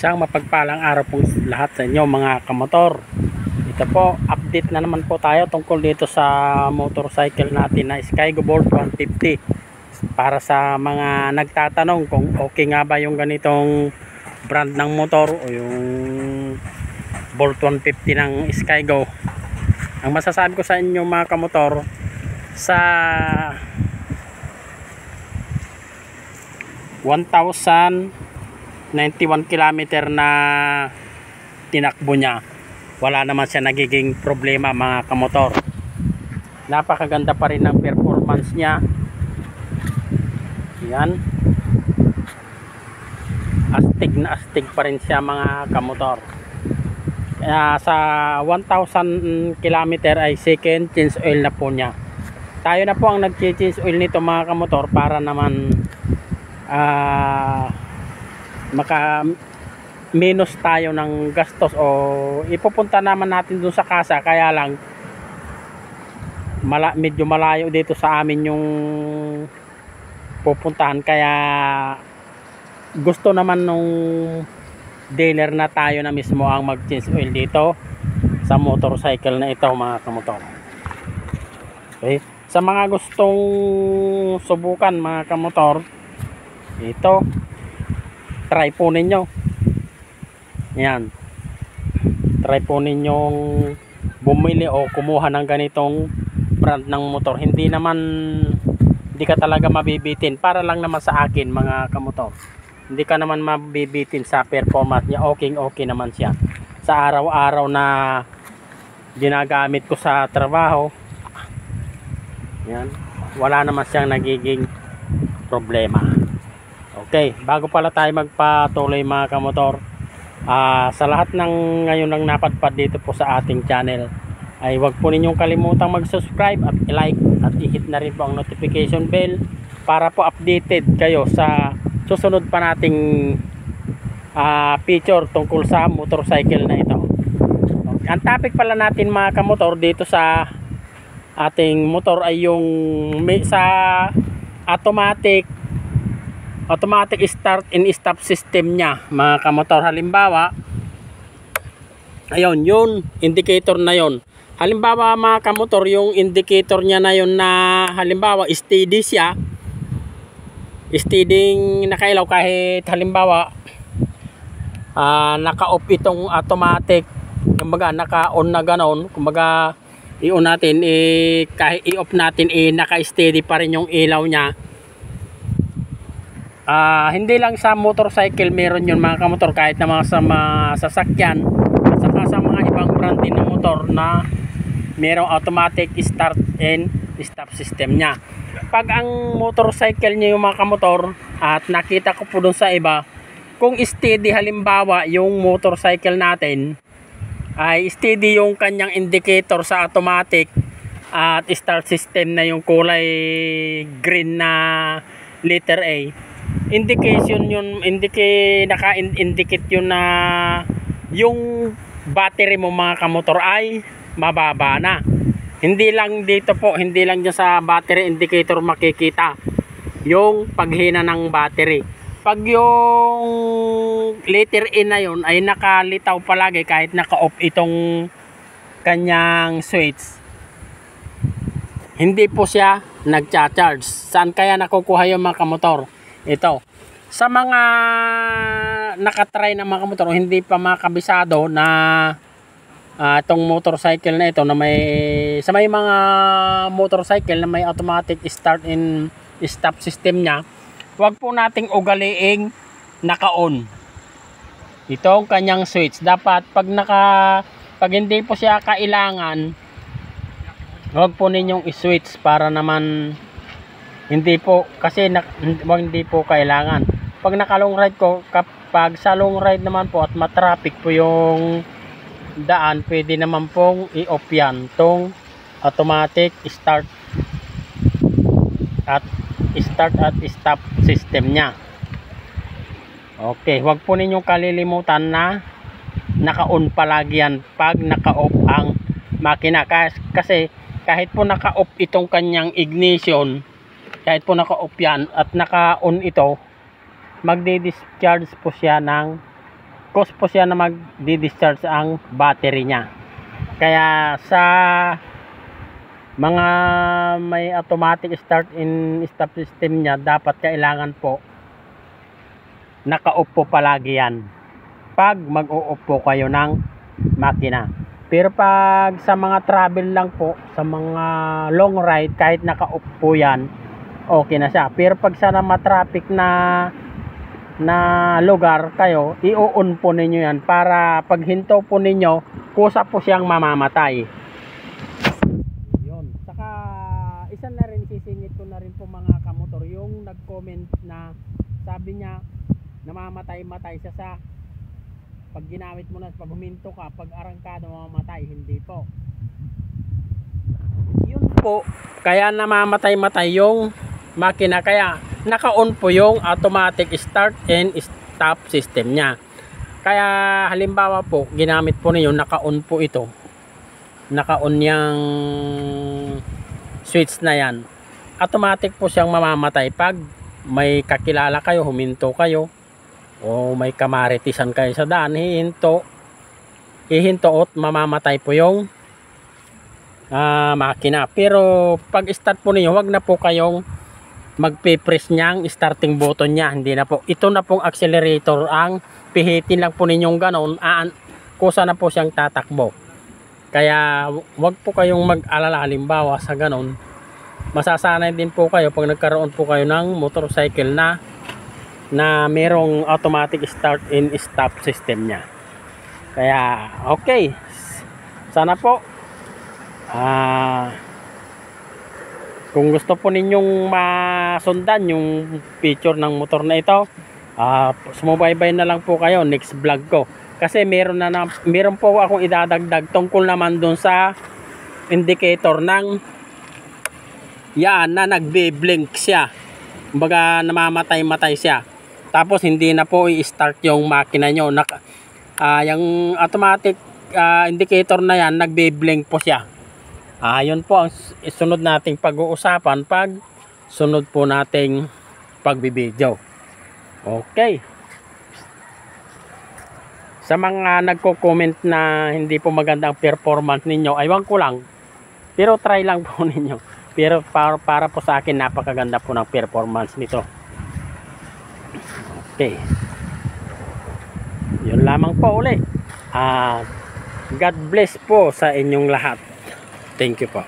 Isang mapagpalang araw po lahat sa inyo mga kamotor. Ito po, update na naman po tayo tungkol dito sa motorcycle natin na Skygo Bolt 150. Para sa mga nagtatanong kung okay nga ba yung ganitong brand ng motor o yung Bolt 150 ng Skygo. Ang masasabi ko sa inyo mga kamotor, sa 1,091 kilometer na tinakbo niya, wala naman siya nagiging problema mga kamotor. Napakaganda pa rin ng performance niya. Yan, astig na astig pa rin siya mga kamotor. Sa 1,000 kilometer ay second change oil na po niya. Tayo na po ang nag-change oil nito mga kamotor para naman maka minus tayo ng gastos o ipupunta naman natin dun sa kasa. Kaya lang medyo malayo dito sa amin yung pupuntahan, kaya gusto naman nung dealer na tayo na mismo ang mag change oil dito sa motorcycle na ito mga kamotor. Okay, sa mga gustong subukan mga kamotor, ito, try po ninyo. Yan, try po ninyong bumili o kumuha ng ganitong brand ng motor. Hindi ka talaga mabibitin. Para lang naman sa akin mga kamotor, hindi ka naman mabibitin sa performance niya. Okay naman siya sa araw-araw na ginagamit ko sa trabaho. Yan, wala naman siyang nagiging problema. Okay, bago pala tayo magpatuloy mga kamotor, sa lahat ng ngayon nang napadpad dito po sa ating channel, ay huwag po ninyong kalimutang mag-subscribe at i-like at i-hit na rin po ang notification bell para po updated kayo sa susunod pa nating feature tungkol sa motorcycle na ito. Okay, ang topic pala natin mga kamotor dito sa ating motor ay yung sa automatic start and stop system niya mga kamotor. Halimbawa, ayun, yung indicator na yon. Halimbawa mga kamotor, yung indicator niya na yon na halimbawa steady siya, steady nakailaw kahit halimbawa naka-off itong automatic, kumbaga naka-on na ganon, kumbaga i-on natin, kahit i-off natin, naka-steady pa rin yung ilaw niya. Hindi lang sa motorcycle meron yun mga kamotor, kahit na sa mga sasakyan at saka sa mga ibang brand din ng motor na merong automatic start and stop system nya. Pag ang motorcycle nyo yung mga kamotor, at nakita ko po dun sa iba, kung steady halimbawa yung motorcycle natin ay steady yung kanyang indicator sa automatic at start system na yung kulay green na letter A, indication yun, naka-indicate yun na yung battery mo mga kamotor ay mababa na. Hindi lang dito po, hindi lang dyan sa battery indicator makikita yung paghina ng battery. Pag yung letter A na yun ay nakalitaw palagi kahit naka-off itong kanyang switch, hindi po siya nagcha-charge. Saan kaya nakukuha yung mga kamotor? Ito, sa mga nakatry na mga kamotor, hindi pa makabisado na itong motorcycle na ito na sa may mga motorcycle na may automatic start and stop system nya, huwag po nating ugaliing naka-on itong kanyang switch. Dapat pag hindi po siya kailangan, huwag po ninyong i-switch para naman hindi po, kasi hindi po kailangan. Pag naka-long ride ko, kapag sa long ride naman po at matraffic po yung daan, pwede naman pong i-off yan tong automatic start at stop system nya. Okay, huwag po ninyong kalilimutan na naka-on palagi yan pag naka-off ang makina, kasi kahit po naka-off itong kanyang ignition, kahit po naka-off yan at naka-on ito, magdi-discharge po siya ng cause po siya na mag-discharge ang battery niya. Kaya sa mga may automatic start and stop system niya, dapat kailangan po naka-off po palagi yan pag mag-o-off po kayo ng makina. Pero pag sa mga travel lang po, sa mga long ride, kahit naka-off po yan, okay na siya. Pero pag sa matraffic na lugar kayo, i-on po ninyo yan para pag hinto po ninyo, kusa po siyang mamamatay. Yun. Saka isa na rin, sisingit ko na rin po mga kamotor, yung nag-comment na sabi niya namamatay-matay siya sa pag ginamit mo na, pag huminto ka, pag arangkado mamamatay. Hindi po. Yun po, kaya namamatay-matay yung makina, kaya naka-on po yung automatic start and stop system niya. Kaya halimbawa po, ginamit po niyo, naka-on po ito, naka-on yung switch na yan, automatic po siyang mamamatay pag may kakilala kayo, huminto kayo, o may kamaritisan kayo sa daan, hihinto at mamamatay po yung makina. Pero pag start po niyo, wag na po kayong magpe-press niyang starting button niya. Hindi na po. Ito na pong accelerator, ang pihitin lang po ninyong ganon, kusa na po siyang tatakbo. Kaya wag po kayong mag-alala, halimbawa sa ganon, masasanay din po kayo pag nagkaroon po kayo ng motorcycle na merong automatic start and stop system niya. Kaya okay, sana po kung gusto po ninyong masundan yung picture ng motor na ito, sumubaybay na lang po kayo next vlog ko, kasi meron po akong idadagdag tungkol naman dun sa indicator ng yan na nagbe-blink siya, kumbaga namamatay-matay siya, tapos hindi na po i-start yung makina nyo. Yung automatic indicator na yan, nagbe-blink po siya. Yun po ang sunod nating pag-uusapan pag sunod po nating pagbibideo. Okay. Sa mga nagko-comment na hindi po magandang performance ninyo, aywan ko lang, pero try lang po ninyo. Pero para po sa akin, napakaganda po ng performance nito. Okay. Yun lamang po uli. God bless po sa inyong lahat. Thank you po.